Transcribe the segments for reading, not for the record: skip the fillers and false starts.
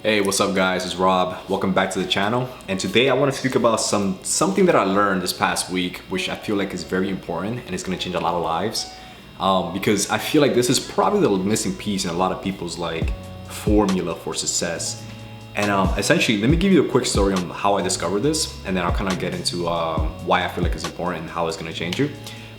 Hey, what's up guys? It's Rob. Welcome back to the channel. And today I want to speak about something that I learned this past week, which I feel like is very important and it's going to change a lot of lives. Because I feel like this is probably the missing piece in a lot of people's formula for success. And essentially, let me give you a quick story on how I discovered this, and then I'll kind of get into why I feel like it's important and how it's going to change you.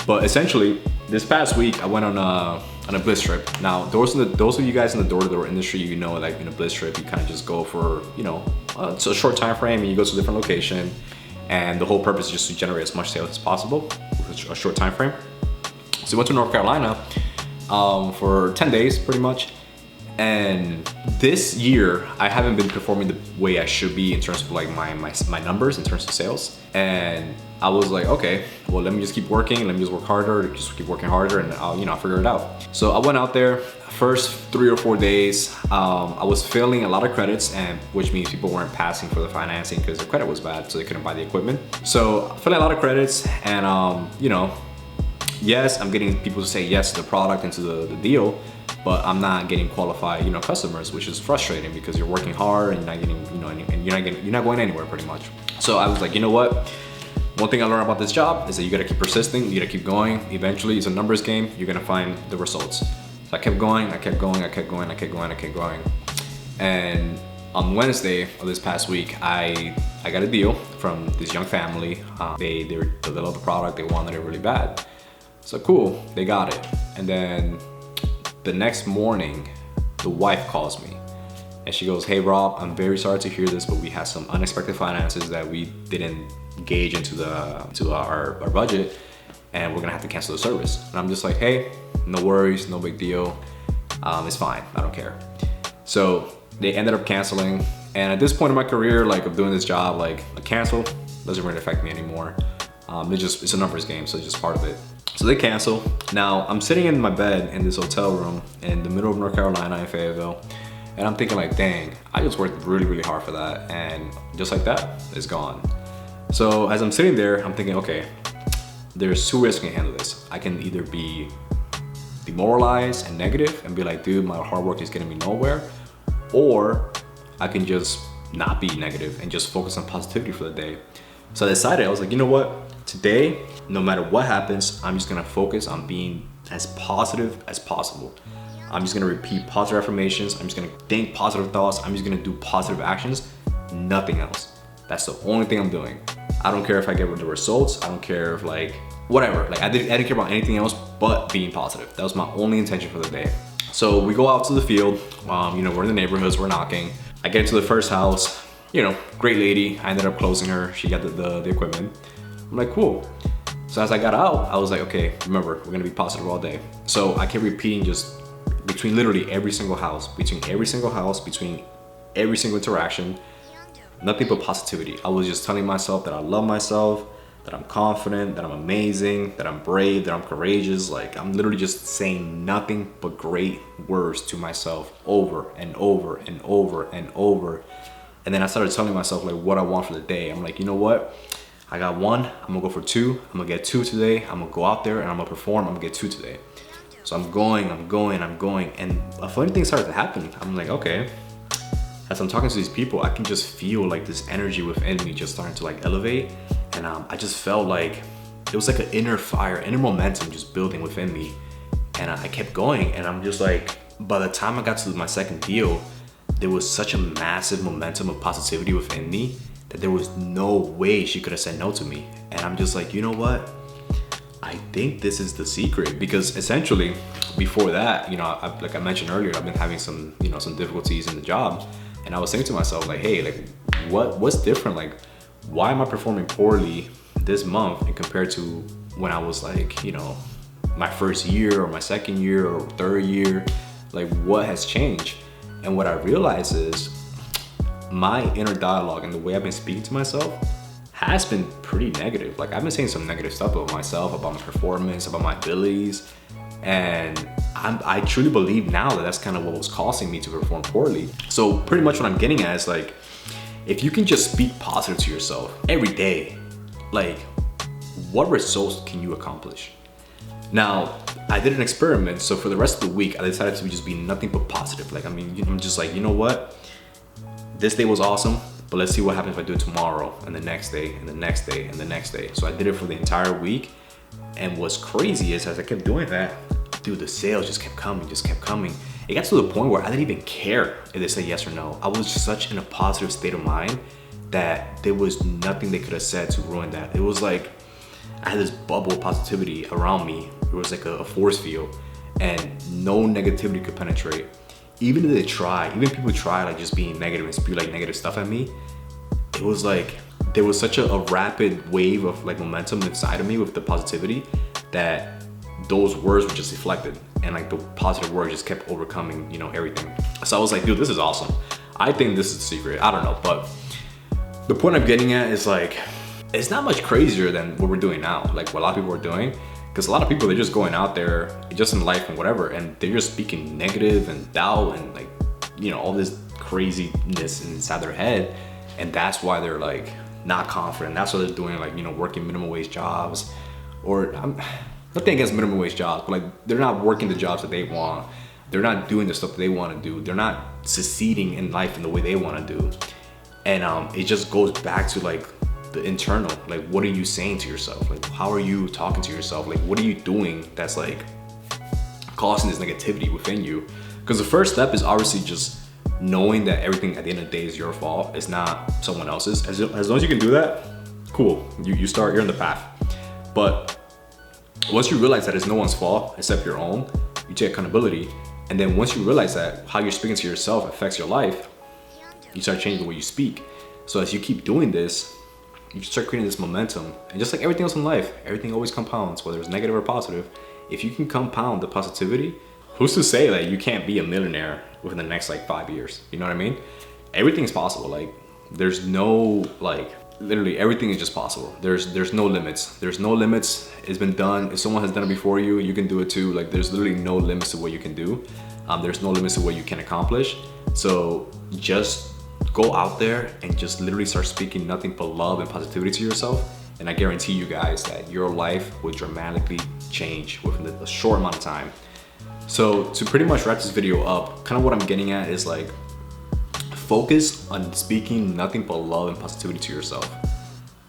But essentially, this past week I went on a bliss trip. Now, those of you guys in the door-to-door industry, you know, like in a bliss trip, you kind of just go for, it's a short time frame, and you go to a different location, and the whole purpose is just to generate as much sales as possible with a short time frame. So we went to North Carolina for 10 days, pretty much. And this year, I haven't been performing the way I should be in terms of like my numbers in terms of sales. And I was like, okay, well, let me just keep working. Let me just work harder, just keep working harder, and I'll figure it out. So I went out there. First 3 or 4 days, I was failing a lot of credits, and which means people weren't passing for the financing because their credit was bad, so they couldn't buy the equipment. So failing a lot of credits, and yes, I'm getting people to say yes to the product and to the deal, but I'm not getting qualified, customers, which is frustrating because you're working hard and you're not getting, you're not going anywhere pretty much. So I was like, you know what? One thing I learned about this job is that you gotta keep persisting, you gotta keep going. Eventually, it's a numbers game. You're gonna find the results. So I kept going, I kept going, I kept going, I kept going, I kept going. And on Wednesday of this past week, I got a deal from this young family. They love the product, they wanted it really bad. So cool, they got it. And then the next morning, the wife calls me and she goes, hey Rob, I'm very sorry to hear this, but we had some unexpected finances that we didn't gauge into our budget, and we're gonna have to cancel the service. And I'm just like, hey, no worries, no big deal. It's fine, I don't care. So they ended up canceling. And at this point in my career, of doing this job, a cancel doesn't really affect me anymore. It's a numbers game, so it's just part of it. So they cancel. Now I'm sitting in my bed in this hotel room in the middle of North Carolina in Fayetteville, and I'm thinking dang, I just worked really, really hard for that, and just like that, it's gone. So as I'm sitting there, I'm thinking, okay, there's two ways I can handle this. I can either be demoralized and negative and be like, dude, my hard work is getting me nowhere, or I can just not be negative and just focus on positivity for the day. So I decided, I was like, you know what? Today, no matter what happens, I'm just gonna focus on being as positive as possible. I'm just gonna repeat positive affirmations. I'm just gonna think positive thoughts. I'm just gonna do positive actions, nothing else. That's the only thing I'm doing. I don't care if I get the results. I don't care if whatever. I didn't care about anything else but being positive. That was my only intention for the day. So we go out to the field. We're in the neighborhoods, we're knocking. I get into the first house, great lady. I ended up closing her. She got the equipment. I'm like, cool. So as I got out, I was like, okay, remember, we're gonna be positive all day. So I kept repeating just between literally every single house, between every single interaction, nothing but positivity. I was just telling myself that I love myself, that I'm confident, that I'm amazing, that I'm brave, that I'm courageous. I'm literally just saying nothing but great words to myself over and over and over and over. And then I started telling myself what I want for the day. I'm like, you know what? I got 1, I'm gonna go for 2. I'm gonna get 2 today. I'm gonna go out there and I'm gonna perform. I'm gonna get 2 today. So I'm going. And a funny thing started to happen. I'm like, okay. As I'm talking to these people, I can just feel this energy within me just starting to elevate. And I just felt it was an inner fire, inner momentum just building within me. And I kept going, and I'm just by the time I got to my second deal, there was such a massive momentum of positivity within me that there was no way she could have said no to me. And I'm just you know what? I think this is the secret, because essentially before that, like I mentioned earlier, I've been having some difficulties in the job. And I was saying to myself, hey, what's different? Why am I performing poorly this month and compared to when I was my first year or my second year or third year? What has changed? And what I realized is my inner dialogue and the way I've been speaking to myself has been pretty negative. I've been saying some negative stuff about myself, about my performance, about my abilities. And I truly believe now that that's kind of what was causing me to perform poorly. So pretty much what I'm getting at is if you can just speak positive to yourself every day, what results can you accomplish? Now, I did an experiment, so for the rest of the week, I decided to just be nothing but positive. I'm just you know what? this day was awesome, but let's see what happens if I do it tomorrow and the next day and the next day and the next day. So I did it for the entire week. And what's crazy is as I kept doing that, dude, the sales just kept coming, just kept coming. It got to the point where I didn't even care if they said yes or no. I was just such in a positive state of mind that there was nothing they could have said to ruin that. It was like I had this bubble of positivity around me. It was like a force field, and no negativity could penetrate. Even if they try, even if people try like just being negative and spew like negative stuff at me, it was like there was such a rapid wave of like momentum inside of me with the positivity that those words were just deflected, and like the positive words just kept overcoming, you know, everything. So I was like, dude, this is awesome. I think this is the secret. I don't know, but the point I'm getting at is like, it's not much crazier than what we're doing now, like what a lot of people are doing. Because a lot of people, they're just going out there just in life and whatever, and they're just speaking negative and doubt and like, you know, all this craziness inside their head. And that's why they're like not confident. That's why they're doing like, you know, working minimum wage jobs, or nothing against minimum wage jobs, but like they're not working the jobs that they want. They're not doing the stuff that they want to do. They're not succeeding in life in the way they want to do. And it just goes back to like the internal, like what are you saying to yourself? Like how are you talking to yourself? Like what are you doing that's like causing this negativity within you? Because the first step is obviously just knowing that everything at the end of the day is your fault. It's not someone else's. As long as you can do that, cool. You're in the path. But once you realize that it's no one's fault except your own, you take accountability. And then once you realize that how you're speaking to yourself affects your life, you start changing the way you speak. So as you keep doing this, you start creating this momentum. And just like everything else in life, everything always compounds, whether it's negative or positive. If you can compound the positivity, who's to say that you can't be a millionaire within the next like 5 years? You know what I mean? Everything's possible. Like there's no like, literally everything is just possible. There's no limits. There's no limits. It's been done. If someone has done it before you, you can do it too. Like there's literally no limits to what you can do. There's no limits to what you can accomplish. So just go out there and just literally start speaking nothing but love and positivity to yourself. And I guarantee you guys that your life will dramatically change within a short amount of time. So to pretty much wrap this video up, kind of what I'm getting at is like, focus on speaking nothing but love and positivity to yourself.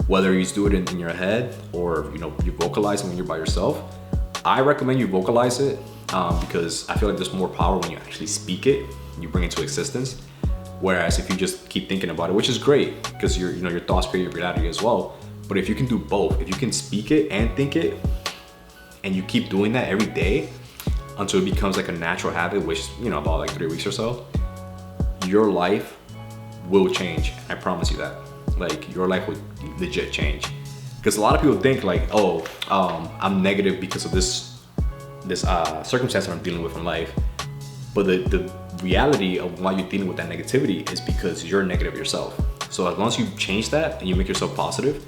Whether you do it in your head or you know you vocalize it when you're by yourself. I recommend you vocalize it because I feel like there's more power when you actually speak it, you bring it to existence. Whereas if you just keep thinking about it, which is great because your thoughts create your reality as well. But if you can do both, if you can speak it and think it, and you keep doing that every day until it becomes like a natural habit, which about like 3 weeks or so, your life will change. I promise you that. Like your life would legit change. Because a lot of people think like, oh, I'm negative because of this circumstance that I'm dealing with in life. But the reality of why you're dealing with that negativity is because you're negative yourself. So as long as you change that and you make yourself positive,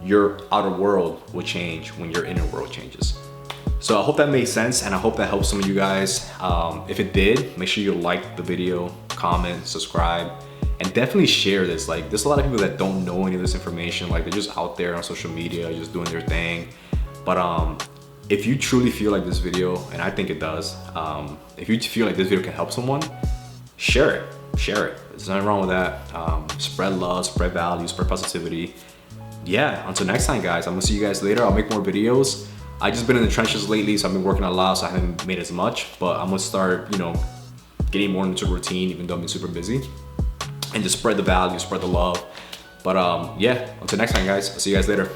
your outer world will change when your inner world changes. So I hope that made sense, and I hope that helps some of you guys. If it did, make sure you like the video, comment, subscribe, and definitely share this. Like there's a lot of people that don't know any of this information. Like they're just out there on social media, just doing their thing. But if you truly feel like this video, and I think it does, if you feel like this video can help someone, share it. There's nothing wrong with that. Spread love, spread value, spread positivity. Yeah, until next time, guys. I'm gonna see you guys later. I'll make more videos. I just been in the trenches lately, so I've been working a lot, so I haven't made as much. But I'm gonna start, getting more into routine, even though I've been super busy, and just spread the value, spread the love. But yeah, until next time, guys. I'll see you guys later.